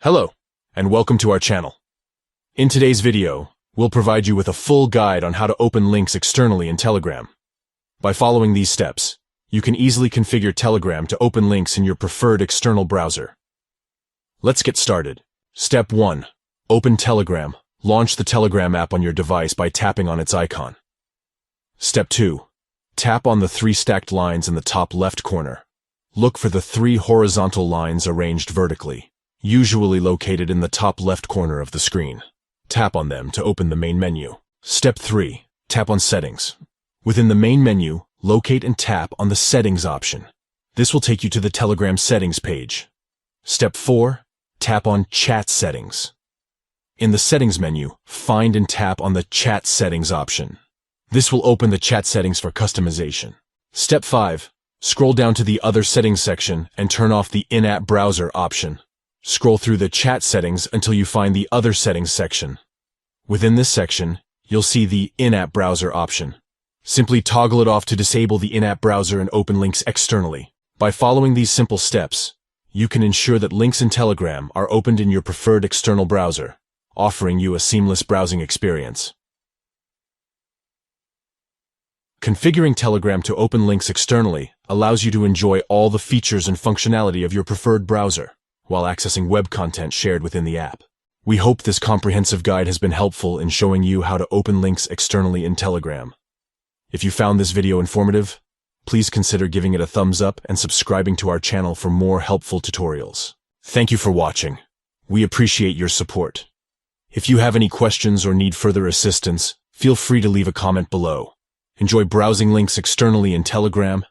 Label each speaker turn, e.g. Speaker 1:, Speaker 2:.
Speaker 1: Hello, and welcome to our channel. In today's video, we'll provide you with a full guide on how to open links externally in Telegram. By following these steps, you can easily configure Telegram to open links in your preferred external browser. Let's get started. Step 1. Open Telegram. Launch the Telegram app on your device by tapping on its icon. Step 2. Tap on the 3 stacked lines in the top left corner. Look for the 3 horizontal lines arranged vertically, usually located in the top left corner of the screen. Tap on them to open the main menu. Step 3. Tap on Settings. Within the main menu, locate and tap on the Settings option. This will take you to the Telegram settings page. Step 4. Tap on Chat Settings. In the Settings menu, find and tap on the Chat Settings option. This will open the chat settings for customization. Step 5. Scroll down to the Other Settings section and turn off the In-App Browser option. Scroll through the chat settings until you find the Other Settings section. Within this section, you'll see the In-App Browser option. Simply toggle it off to disable the in-app browser and open links externally. By following these simple steps, you can ensure that links in Telegram are opened in your preferred external browser, offering you a seamless browsing experience. Configuring Telegram to open links externally allows you to enjoy all the features and functionality of your preferred browser, while accessing web content shared within the app. We hope this comprehensive guide has been helpful in showing you how to open links externally in Telegram. If you found this video informative, please consider giving it a thumbs up and subscribing to our channel for more helpful tutorials. Thank you for watching. We appreciate your support. If you have any questions or need further assistance, feel free to leave a comment below. Enjoy browsing links externally in Telegram